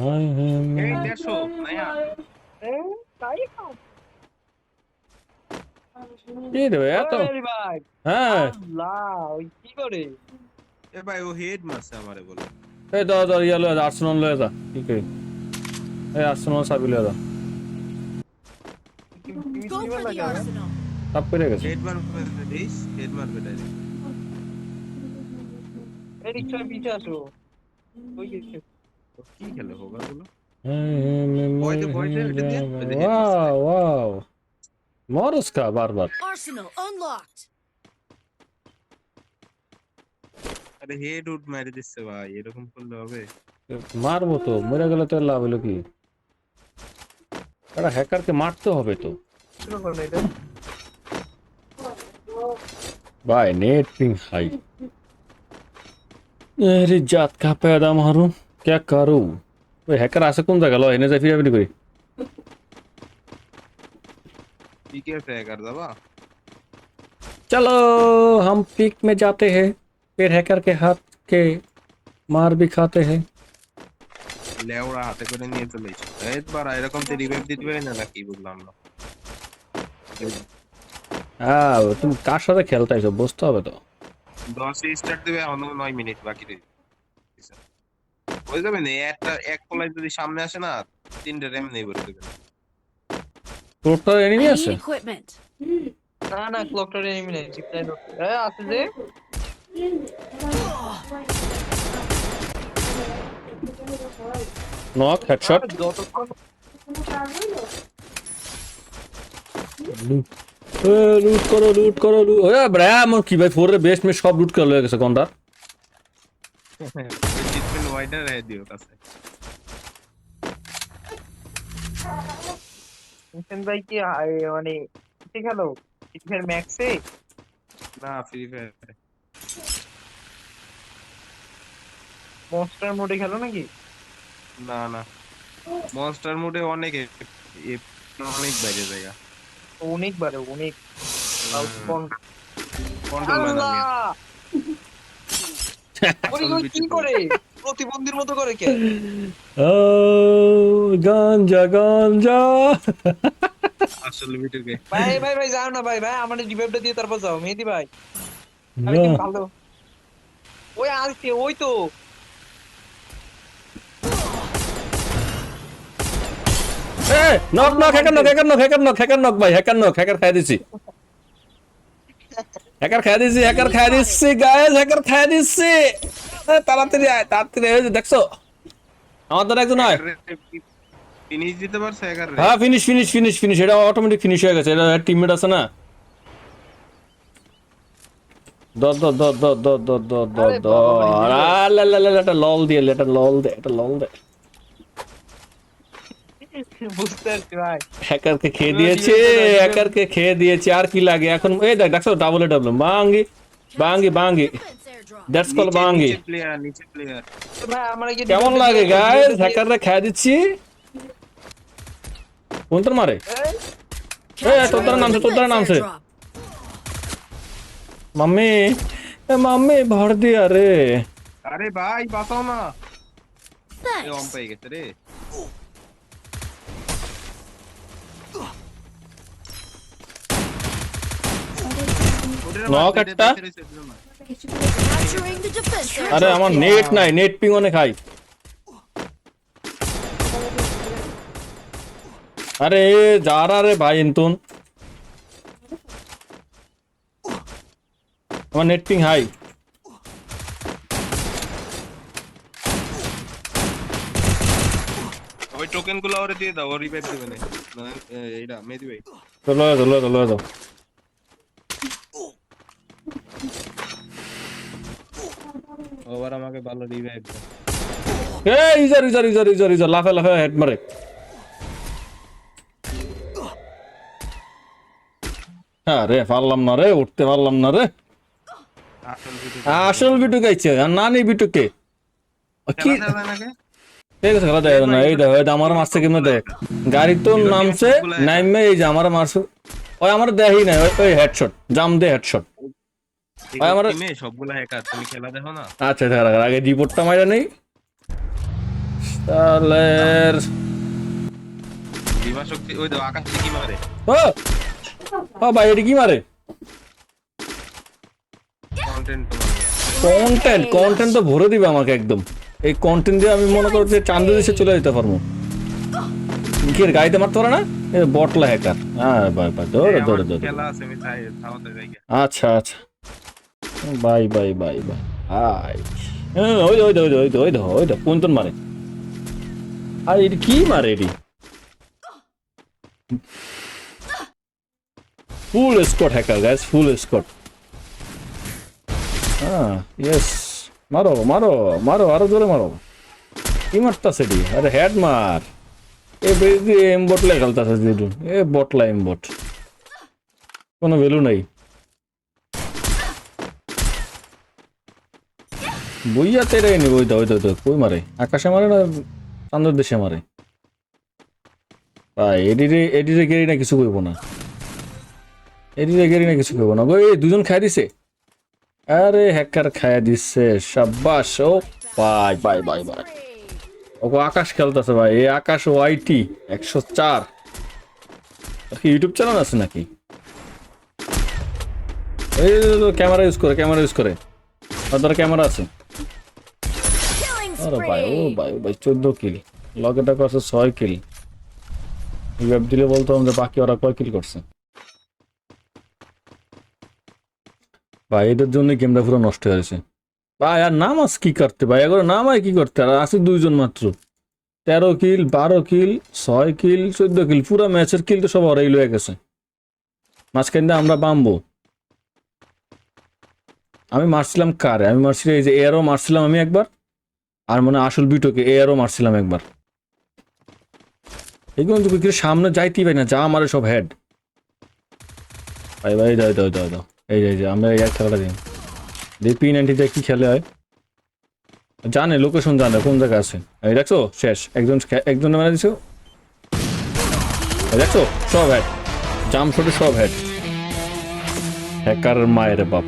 এই 150 নাইয়া তাই কি রে এত ভাই হ্যাঁ আল্লাহ ওই কি করে এ ভাই ও হেড মারছে আমারে বলে এই ধর ইয়া লয়ে যা আর্সেনাল লয়ে যা ঠিক আছে এই আর্সেনাল সাবি লয়ে যা তুমি Go দিবা for না the কেন arsenal. সব পেরে গেছে হেড মারবে দিস হেড মারবে ডাইরেক্ট এই রিক্সার পিছে আসো ওই গেছে কি খেলে হোগা গুলো বয়তে এটা দিয়ে ওই যে হেড মারছে वाओ वाओ मार उसका बार बार Arsenal unlocked. আরে হেড উড মেরে দিচ্ছে ভাই এরকম করলে হবে মারবো তো মরে গেলে তো লাভ হলো কি একটা হ্যাকারকে মারতে হবে তো শুরু করো না এটা भाई नेट पिंग हाई अरे जात का पैदा मारूं क्या करूं ওই হ্যাকার আছে কোন জায়গা লো এনে যাই ফিরাফিরি করি পিকে ফ্যাগার দাবা चलो हम पिक में जाते हैं फिर हैकर के हाथ के मार भी खाते हैं লেওড়া হাতে করে নিয়ে চলে এসেছে একবার এরকম তে রিভাইভ দিতে পারে না নাকি বুঝলাম না হ্যাঁ তুমি কার সাথে খেলতে আইছো বুঝতে হবে তো 10 স্টার্ট দিবে অন্য 9 মিনিট বাকি রয়েছে হয়ে যাবে না একটা এক পলাই যদি সামনে আসে না তিনটে র্যাম নেই বলে দেবে টোটাল I এনিমি need আছে equipment. না না ক্লকটার এনিমি নেই চিপলাই আছে যে নক হেডশট যতক্ষণ লুট করো ওরে ব্রাম কি ভাই ফোর এর বেস্ট মে সব লুট করে লয়ে গেছে কোনটা ট্রিটমেন্ট ওয়াইডার রে দিও কাছে মিশন ভাই কি মানে কি খেলো ফিফার ম্যাক্সে না ফ্রি ফায়ার মনস্টার মোডে খেলো নাকি না না মনস্টার মোডে অনেক অনেক বাইরে জায়গা অনেকবারে অনেক কন্ট্রোল না আল্লাহ ওই কি করে প্রতিবন্ধীর মতো করে কে ও গাঞ্জা আসলে ভিডিওকে ভাই ভাই ভাই যাও না ভাই ভাই আমাদের রিভাইভটা দিয়ে তারপর যাও মেহেদি ভাই আমি কি ভালো ওই আসছে ওই তো এ নক হ্যাকার নক ভাই হ্যাকার খাই দিছি গাইস হ্যাকার খাই দিছি তাড়াতাড়ি আয় তাড়াতাড়ি এই যে দেখছো আমাদের একজন আয় ফিনিশ দিতে পারছে একার রে হ্যাঁ ফিনিশ এটা অটোমেটিক ফিনিশ হয়ে গেছে এটা টিমমেট আছে না দ এটা লল দিয়ে এটা লল দে বুঝতে পারছি ভাই হ্যাকারকে খেয়ে দিয়েছে আর কি লাগে এখন এই দেখছো ডাবল বাঙ্গি Defense airdrop. দ্যাটস কল বাঙ্গি নিচে প্লেয়ার ভাই আমরা কি কেমন লাগে গাইস হ্যাকাররা খেয়ে দিচ্ছি কোন তোর মারে তোর দ্বারা নামছে Airdrop. মাম্মি ভর দিয়া রে আরে ভাই বাঁচাও না এ অন Thanks. পেয়ে গেছে রে নক একটা Capturing the defense আরে airdrop. আমার নেট নাই নেট পিং অনেক হাই আরে যারা রে ভাই এন্তুন আমার নেট পিং হাই ওই টোকেন গুলো ওরে দিয়ে দাও ও রিভাইভ দেবে না এইটা মেদি ভাই লয়ে দাও ওভার আমাকে ভালো রিভাইভ দাও ইজার লাফে হেড মারে আরে পারলাম না রে উঠতে পারলাম না রে আসল বিটু গাইছে আর নানি বিটুকে কি ঠিক আছে খেলা দেয় না এই দেখো আমার মারছে কেমন দেখ গাড়ি তো নামছে নাইমে এই যে আমার মারছে ওই আমার দেখাই নাই ওই হেডশট জাম দে হেডশট ওই আমার সবগুলা হ্যাকার তুমি খেলা দেখো না আচ্ছা আগে রিপোর্টটা মাইরা নেই সালের বিভা শক্তি ওই দেখো আকাশ থেকে কি মারে ও ও ভাই এটা কি মারে কন্টেন্ট কন্টেন্ট তো ভরে দিবে আমাকে একদম এই কন্টেন্ট দিয়ে আমি মনে করো যে চান্দু দেশে চলে যেতে পারবো কি এর গাড়িতে মারতে পারে না এ বটলা হ্যাকার হ্যাঁ ভাই ভাই দৌড়ে দৌড়ে দৌড়ে খেলা আছে আমি তাই থামাতে যাই আচ্ছা আচ্ছা bye bye bye bye hi ওই ওই ওই ওই ওই ওই কোন মারে আর এটা কি মারে এটি ফুল স্কোয়াড হ্যাকার গাইস ফুল স্কোয়াড হ্যাঁ ইয়েস মারো মারো মারো আরো জোরে মারো কি মারতাছে এটি আরে হেড মার এ বেশি এম বটলা খেলতাছে যেটু এ বটলা এম বট কোনো ভ্যালু নাই বইয়া তেরে নি ওই তো কই মারে আকাশে মারে না চাঁদের দেশে মারে ভাই এডিরে গেরি না কিছু কইব না এডিরে গেরি না কিছু কইব না গো এই দুজন খাই দিছে আরে হ্যাকার খাই দিছে শাবাশ ও বাই বাই বাই বাই ও আকাশ খেলতেছে ভাই এই আকাশ ওয়াইটি 104 কি ইউটিউব চ্যানেল আছে নাকি এই ক্যামেরা ইউজ করে ওদের ক্যামেরা আছে Killing আরে ভাই ও spree. ভাই 14 কিল লগেটা করছে 6 কিল ওয়েব দিলে বলতো আমাদের বাকি ওরা কয় কিল করছে ভাই এদের জন্য গেমটা পুরো নষ্ট হয়ে গেছে ভাই আর নামাজ কি করতে ভাই এগুলো নামায় কি করতে আর আছে দুইজন মাত্র 13 কিল 12 কিল 6 কিল 14 কিল পুরো ম্যাচের কিল তো সব ওরাই লয়ে গেছে মাঝখানে আমরা বামবো আমি মারছিলাম কারে আমি মারছিলাম এই যে এয়ারও মারছিলাম আমি একবার আর মানে আসল বিটোকে এয়ারও মারছিলাম একবার এগুলো তো কি সামনে যাইতেই পাই না যা আমারে সব হেড ভাই ভাই দাও এই যে আমরা এই খেলাটা দিই P90 কি খেলে হয় জানে লোকেশন জানে কোন জায়গা আছে এই দেখছো শেষ একজন মেরে দিছো দেখছো সব হেড জাম শটে সব হেড হ্যাকার মায়ের বাপ